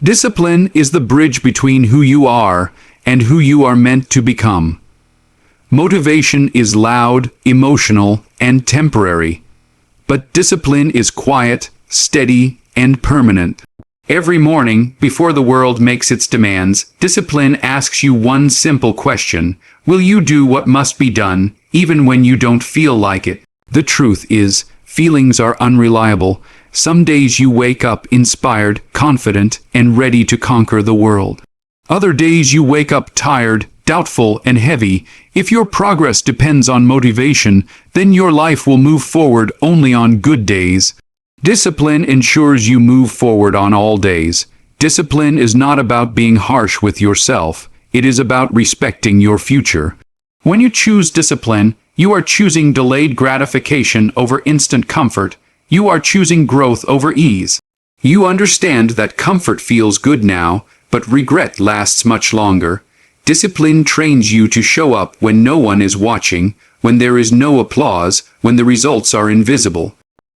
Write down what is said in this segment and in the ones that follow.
Discipline is the bridge between who you are and who you are meant to become. Motivation is loud, emotional, and temporary. But discipline is quiet, steady, and permanent. Every morning, before the world makes its demands, discipline asks you one simple question: will you do what must be done, even when you don't feel like it? The truth is, feelings are unreliable. Some days you wake up inspired, confident, and ready to conquer the world. Other days you wake up tired, doubtful, and heavy. If your progress depends on motivation, then your life will move forward only on good days. Discipline ensures you move forward on all days. Discipline is not about being harsh with yourself. It is about respecting your future. When you choose discipline, you are choosing delayed gratification over instant comfort. You are choosing growth over ease. You understand that comfort feels good now, but regret lasts much longer. Discipline trains you to show up when no one is watching, when there is no applause, when the results are invisible.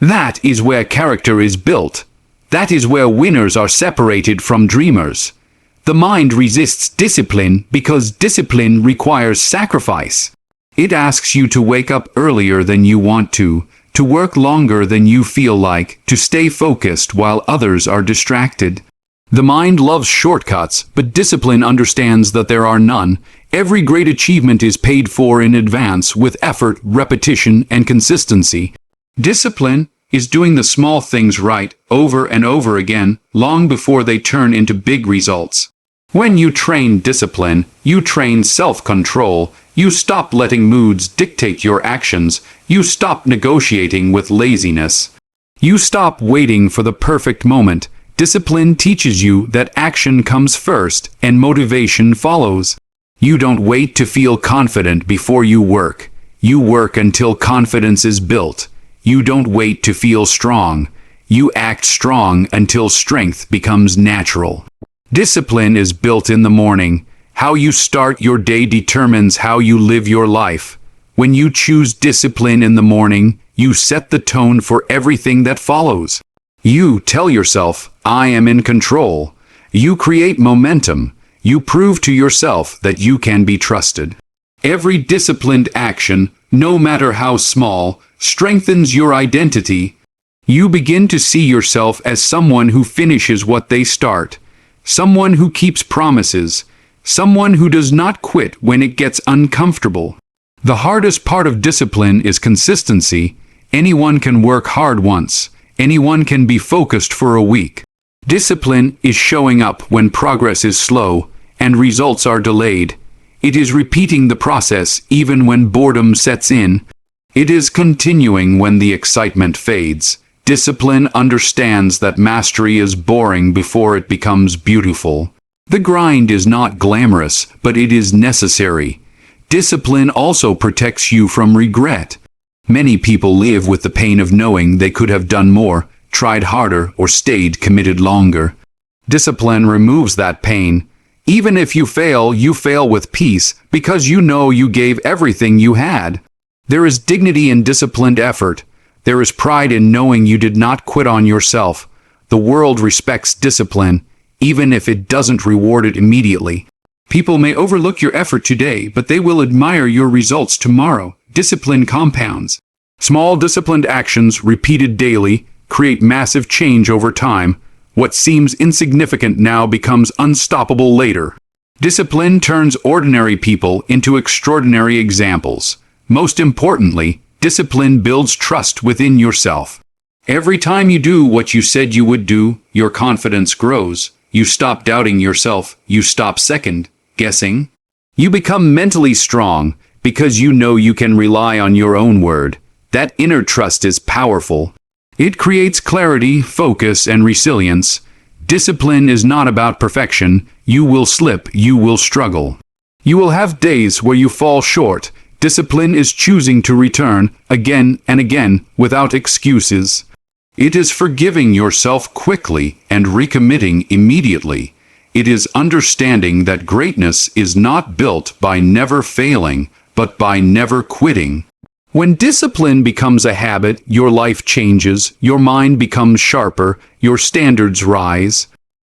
That is where character is built. That is where winners are separated from dreamers. The mind resists discipline because discipline requires sacrifice. It asks you to wake up earlier than you want to work longer than you feel like, to stay focused while others are distracted. The mind loves shortcuts, but discipline understands that there are none. Every great achievement is paid for in advance with effort, repetition, and consistency. Discipline is doing the small things right over and over again, long before they turn into big results. When you train discipline, you train self-control. You stop letting moods dictate your actions. You stop negotiating with laziness. You stop waiting for the perfect moment. Discipline teaches you that action comes first and motivation follows. You don't wait to feel confident before you work. You work until confidence is built. You don't wait to feel strong. You act strong until strength becomes natural. Discipline is built in the morning. How you start your day determines how you live your life. When you choose discipline in the morning, you set the tone for everything that follows. You tell yourself, I am in control. You create momentum. You prove to yourself that you can be trusted. Every disciplined action, no matter how small, strengthens your identity. You begin to see yourself as someone who finishes what they start, someone who keeps promises, someone who does not quit when it gets uncomfortable. The hardest part of discipline is consistency. Anyone can work hard once. Anyone can be focused for a week. Discipline is showing up when progress is slow and results are delayed. It is repeating the process even when boredom sets in. It is continuing when the excitement fades. Discipline understands that mastery is boring before it becomes beautiful. The grind is not glamorous, but it is necessary. Discipline also protects you from regret. Many people live with the pain of knowing they could have done more, tried harder, or stayed committed longer. Discipline removes that pain. Even if you fail with peace, because you know you gave everything you had. There is dignity in disciplined effort. There is pride in knowing you did not quit on yourself. The world respects discipline, even if it doesn't reward it immediately. People may overlook your effort today, but they will admire your results tomorrow. Discipline compounds. Small disciplined actions, repeated daily, create massive change over time. What seems insignificant now becomes unstoppable later. Discipline turns ordinary people into extraordinary examples. Most importantly, discipline builds trust within yourself. Every time you do what you said you would do, your confidence grows. You stop doubting yourself. You stop second-guessing. You become mentally strong because you know you can rely on your own word. That inner trust is powerful. It creates clarity, focus, and resilience. Discipline is not about perfection. You will slip, you will struggle. You will have days where you fall short. Discipline is choosing to return again and again without excuses. It is forgiving yourself quickly and recommitting immediately. It is understanding that greatness is not built by never failing, but by never quitting. When discipline becomes a habit, your life changes, your mind becomes sharper, your standards rise.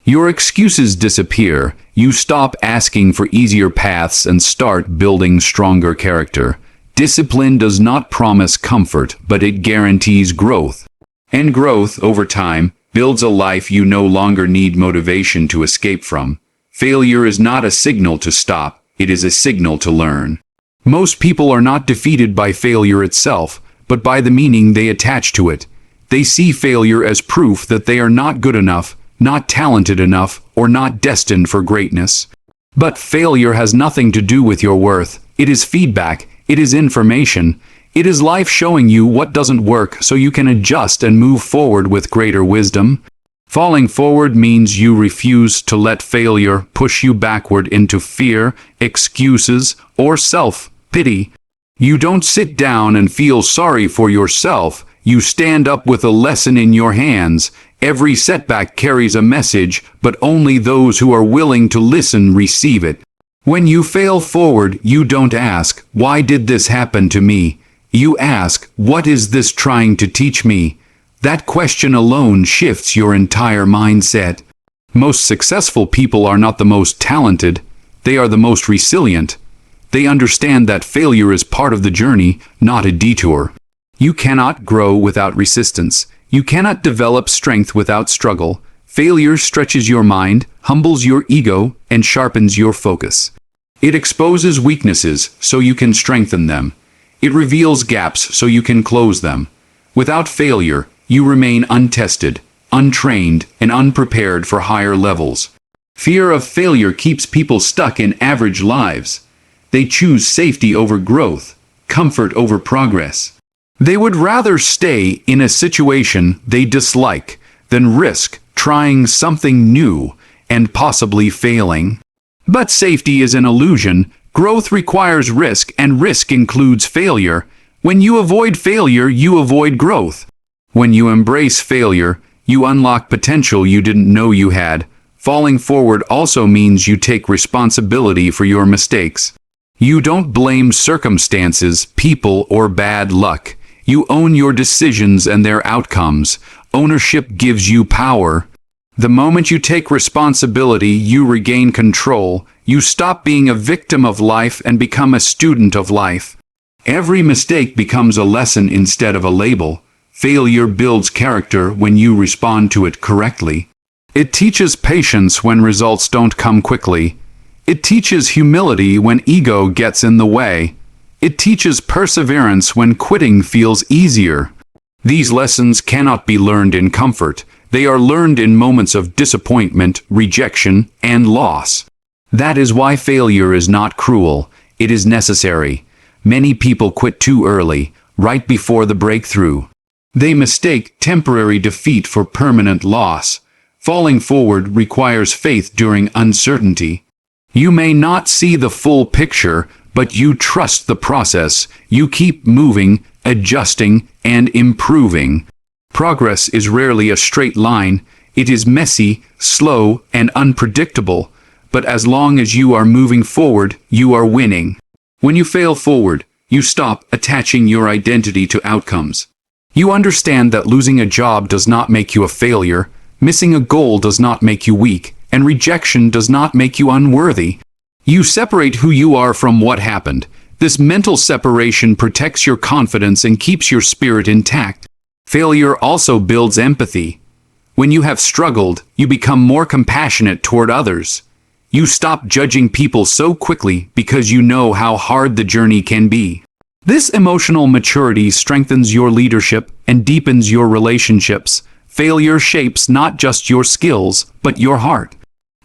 Your excuses disappear. You stop asking for easier paths and start building stronger character. Discipline does not promise comfort, but it guarantees growth. And growth, over time, builds a life you no longer need motivation to escape from. Failure is not a signal to stop, it is a signal to learn. Most people are not defeated by failure itself, but by the meaning they attach to it. They see failure as proof that they are not good enough, not talented enough, or not destined for greatness. But failure has nothing to do with your worth. It is feedback, it is information, it is life showing you what doesn't work so you can adjust and move forward with greater wisdom. Falling forward means you refuse to let failure push you backward into fear, excuses, or self-pity. You don't sit down and feel sorry for yourself. You stand up with a lesson in your hands. Every setback carries a message, but only those who are willing to listen receive it. When you fail forward, you don't ask, "Why did this happen to me?" You ask, "What is this trying to teach me?" That question alone shifts your entire mindset. Most successful people are not the most talented, they are the most resilient. They understand that failure is part of the journey, not a detour. You cannot grow without resistance. You cannot develop strength without struggle. Failure stretches your mind, humbles your ego, and sharpens your focus. It exposes weaknesses so you can strengthen them. It reveals gaps so you can close them. Without failure, you remain untested, untrained, and unprepared for higher levels. Fear of failure keeps people stuck in average lives. They choose safety over growth, comfort over progress. They would rather stay in a situation they dislike than risk trying something new and possibly failing. But safety is an illusion. Growth requires risk, and risk includes failure. When you avoid failure, you avoid growth. When you embrace failure, you unlock potential you didn't know you had. Falling forward also means you take responsibility for your mistakes. You don't blame circumstances, people, or bad luck. You own your decisions and their outcomes. Ownership gives you power. The moment you take responsibility, you regain control. You stop being a victim of life and become a student of life. Every mistake becomes a lesson instead of a label. Failure builds character when you respond to it correctly. It teaches patience when results don't come quickly. It teaches humility when ego gets in the way. It teaches perseverance when quitting feels easier. These lessons cannot be learned in comfort. They are learned in moments of disappointment, rejection, and loss. That is why failure is not cruel. It is necessary. Many people quit too early, right before the breakthrough. They mistake temporary defeat for permanent loss. Falling forward requires faith during uncertainty. You may not see the full picture, but you trust the process. You keep moving, adjusting, and improving. Progress is rarely a straight line. It is messy, slow, and unpredictable. But as long as you are moving forward, you are winning. When you fail forward, you stop attaching your identity to outcomes. You understand that losing a job does not make you a failure, missing a goal does not make you weak, and rejection does not make you unworthy. You separate who you are from what happened. This mental separation protects your confidence and keeps your spirit intact. Failure also builds empathy. When you have struggled, you become more compassionate toward others. You stop judging people so quickly because you know how hard the journey can be. This emotional maturity strengthens your leadership and deepens your relationships. Failure shapes not just your skills, but your heart.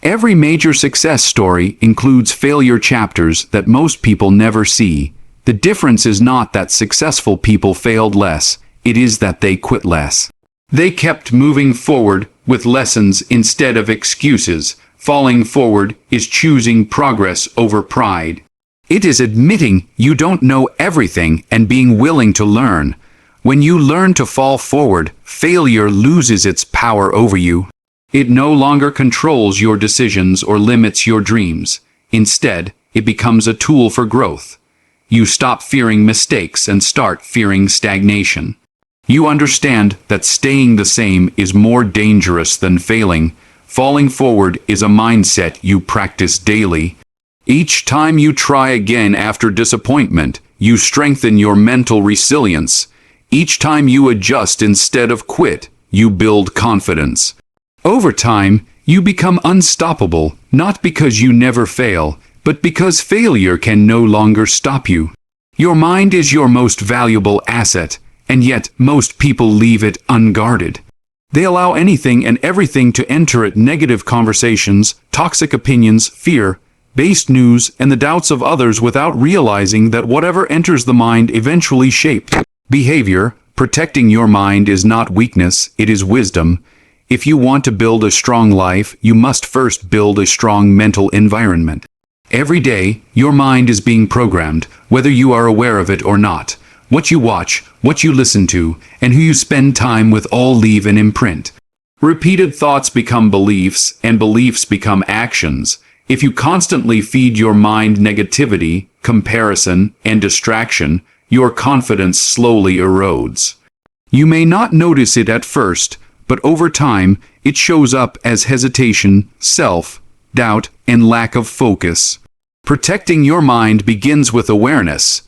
Every major success story includes failure chapters that most people never see. The difference is not that successful people failed less, it is that they quit less. They kept moving forward with lessons instead of excuses. Falling forward is choosing progress over pride. It is admitting you don't know everything and being willing to learn. When you learn to fall forward, failure loses its power over you. It no longer controls your decisions or limits your dreams. Instead, it becomes a tool for growth. You stop fearing mistakes and start fearing stagnation. You understand that staying the same is more dangerous than failing. Falling forward is a mindset you practice daily. Each time you try again after disappointment, you strengthen your mental resilience. Each time you adjust instead of quit, you build confidence. Over time, you become unstoppable, not because you never fail, but because failure can no longer stop you. Your mind is your most valuable asset, and yet most people leave it unguarded. They allow anything and everything to enter it: negative conversations, toxic opinions, fear-based news, and the doubts of others, without realizing that whatever enters the mind eventually shapes behavior. Protecting your mind is not weakness, it is wisdom. If you want to build a strong life, you must first build a strong mental environment. Every day, your mind is being programmed, whether you are aware of it or not. What you watch, what you listen to, and who you spend time with all leave an imprint. Repeated thoughts become beliefs, and beliefs become actions. If you constantly feed your mind negativity, comparison, and distraction, your confidence slowly erodes. You may not notice it at first, but over time, it shows up as hesitation, self-doubt, and lack of focus. Protecting your mind begins with awareness.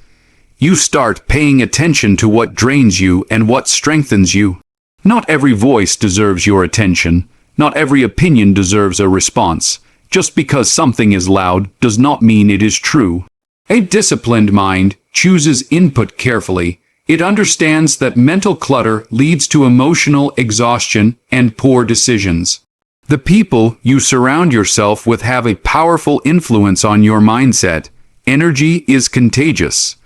You start paying attention to what drains you and what strengthens you. Not every voice deserves your attention. Not every opinion deserves a response. Just because something is loud does not mean it is true. A disciplined mind chooses input carefully. It understands that mental clutter leads to emotional exhaustion and poor decisions. The people you surround yourself with have a powerful influence on your mindset. Energy is contagious.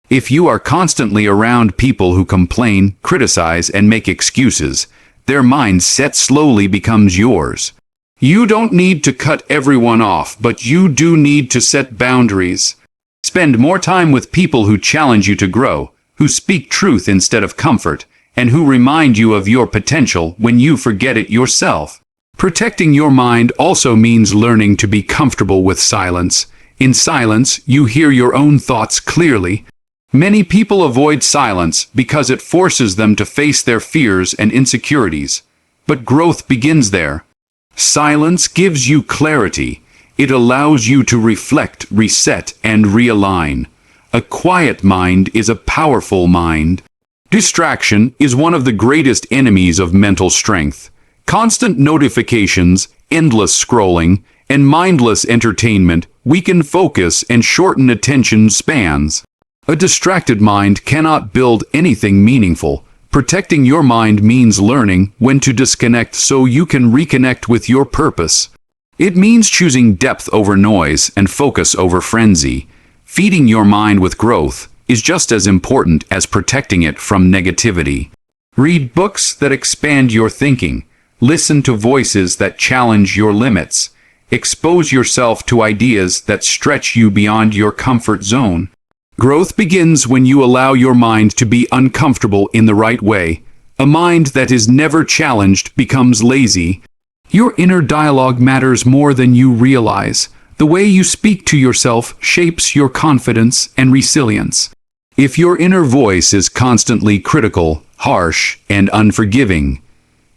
If you are constantly around people who complain, criticize, and make excuses, their mindset slowly becomes yours. You don't need to cut everyone off, but you do need to set boundaries. Spend more time with people who challenge you to grow, who speak truth instead of comfort, and who remind you of your potential when you forget it yourself. Protecting your mind also means learning to be comfortable with silence. In silence, you hear your own thoughts clearly. Many people avoid silence because it forces them to face their fears and insecurities. But growth begins there. Silence gives you clarity. It allows you to reflect, reset, and realign. A quiet mind is a powerful mind. Distraction is one of the greatest enemies of mental strength. Constant notifications, endless scrolling, and mindless entertainment weaken focus and shorten attention spans. A distracted mind cannot build anything meaningful. Protecting your mind means learning when to disconnect so you can reconnect with your purpose. It means choosing depth over noise and focus over frenzy. Feeding your mind with growth is just as important as protecting it from negativity. Read books that expand your thinking. Listen to voices that challenge your limits. Expose yourself to ideas that stretch you beyond your comfort zone. Growth begins when you allow your mind to be uncomfortable in the right way. A mind that is never challenged becomes lazy. Your inner dialogue matters more than you realize. The way you speak to yourself shapes your confidence and resilience. If your inner voice is constantly critical, harsh, and unforgiving,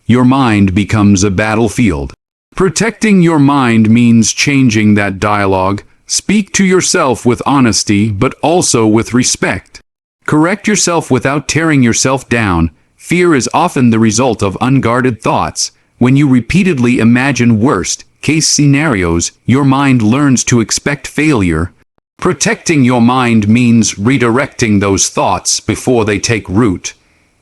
your mind becomes a battlefield. Protecting your mind means changing that dialogue. Speak to yourself with honesty, but also with respect. Correct yourself without tearing yourself down. Fear is often the result of unguarded thoughts. When you repeatedly imagine worst-case scenarios, your mind learns to expect failure. Protecting your mind means redirecting those thoughts before they take root.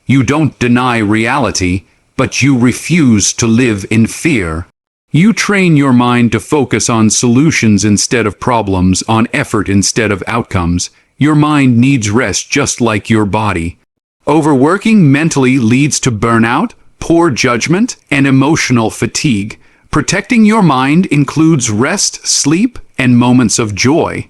You don't deny reality, but you refuse to live in fear. You train your mind to focus on solutions instead of problems, on effort instead of outcomes. Your mind needs rest just like your body. Overworking mentally leads to burnout, poor judgment, and emotional fatigue. Protecting your mind includes rest, sleep, and moments of joy.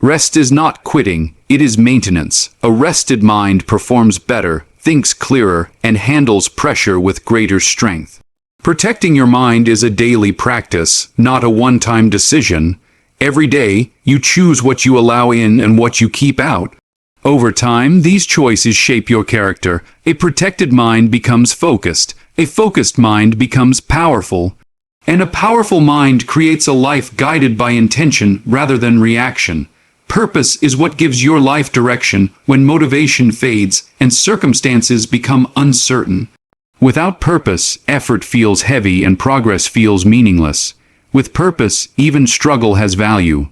Rest is not quitting, it is maintenance. A rested mind performs better, thinks clearer, and handles pressure with greater strength. Protecting your mind is a daily practice, not a one-time decision. Every day, you choose what you allow in and what you keep out. Over time, these choices shape your character. A protected mind becomes focused. A focused mind becomes powerful. And a powerful mind creates a life guided by intention rather than reaction. Purpose is what gives your life direction when motivation fades and circumstances become uncertain. Without purpose, effort feels heavy and progress feels meaningless. With purpose, even struggle has value.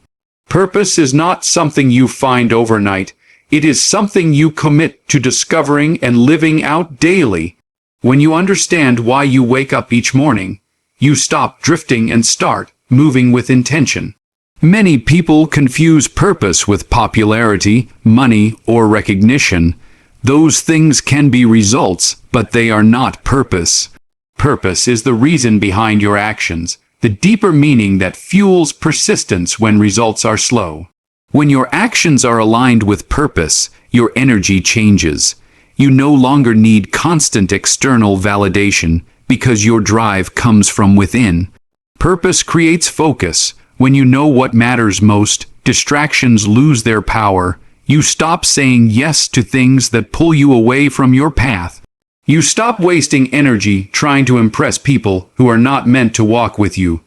Purpose is not something you find overnight. It is something you commit to discovering and living out daily. When you understand why you wake up each morning, you stop drifting and start moving with intention. Many people confuse purpose with popularity, money, or recognition. Those things can be results, but they are not purpose. Purpose is the reason behind your actions, the deeper meaning that fuels persistence when results are slow. When your actions are aligned with purpose, your energy changes. You no longer need constant external validation because your drive comes from within. Purpose creates focus. When you know what matters most, distractions lose their power. You stop saying yes to things that pull you away from your path. You stop wasting energy trying to impress people who are not meant to walk with you.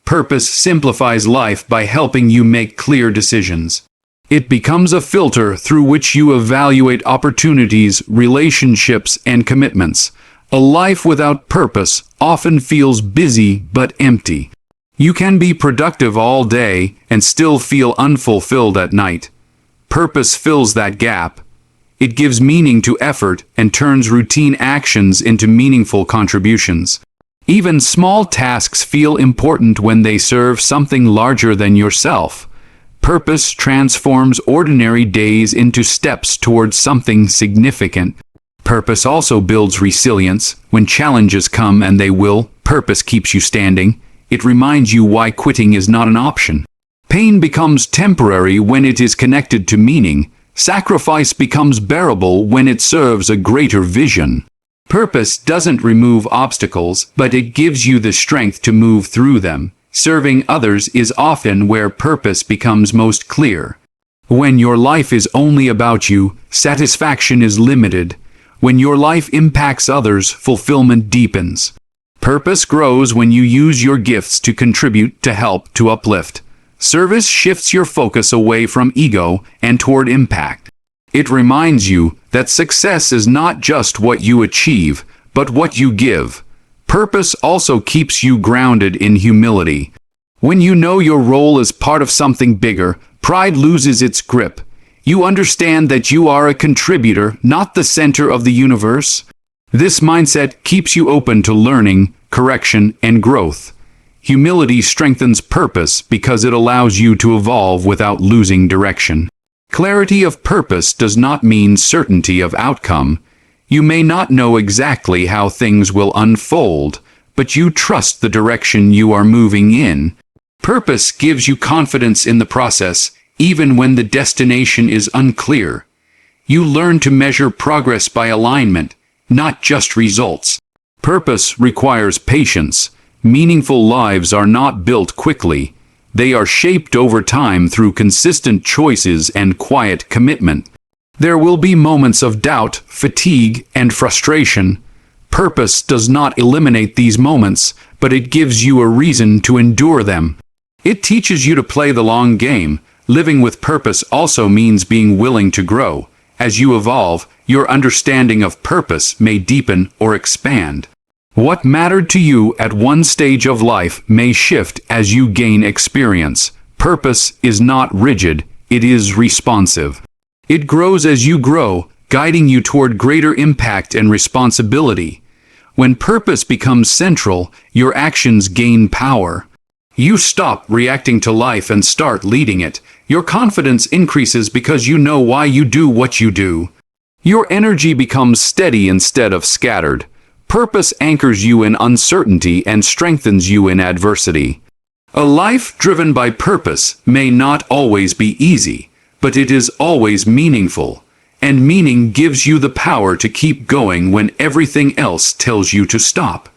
Purpose simplifies life by helping you make clear decisions. It becomes a filter through which you evaluate opportunities, relationships, and commitments. A life without purpose often feels busy but empty. You can be productive all day and still feel unfulfilled at night. Purpose fills that gap. It gives meaning to effort and turns routine actions into meaningful contributions. Even small tasks feel important when they serve something larger than yourself. Purpose transforms ordinary days into steps towards something significant. Purpose also builds resilience. When challenges come, and they will, purpose keeps you standing. It reminds you why quitting is not an option. Pain becomes temporary when it is connected to meaning. Sacrifice becomes bearable when it serves a greater vision. Purpose doesn't remove obstacles, but it gives you the strength to move through them. Serving others is often where purpose becomes most clear. When your life is only about you, satisfaction is limited. When your life impacts others, fulfillment deepens. Purpose grows when you use your gifts to contribute, to help, to uplift. Service shifts your focus away from ego and toward impact. It reminds you that success is not just what you achieve, but what you give. Purpose also keeps you grounded in humility. When you know your role is part of something bigger, pride loses its grip. You understand that you are a contributor, not the center of the universe. This mindset keeps you open to learning, correction, and growth. Humility strengthens purpose because it allows you to evolve without losing direction. Clarity of purpose does not mean certainty of outcome. You may not know exactly how things will unfold, but you trust the direction you are moving in. Purpose gives you confidence in the process, even when the destination is unclear. You learn to measure progress by alignment, not just results. Purpose requires patience. Meaningful lives are not built quickly. They are shaped over time through consistent choices and quiet commitment. There will be moments of doubt, fatigue, and frustration. Purpose does not eliminate these moments, but it gives you a reason to endure them. It teaches you to play the long game. Living with purpose also means being willing to grow. As you evolve, your understanding of purpose may deepen or expand. What mattered to you at one stage of life may shift as you gain experience. Purpose is not rigid, it is responsive. It grows as you grow, guiding you toward greater impact and responsibility. When purpose becomes central, your actions gain power. You stop reacting to life and start leading it. Your confidence increases because you know why you do what you do. Your energy becomes steady instead of scattered. Purpose anchors you in uncertainty and strengthens you in adversity. A life driven by purpose may not always be easy, but it is always meaningful. And meaning gives you the power to keep going when everything else tells you to stop.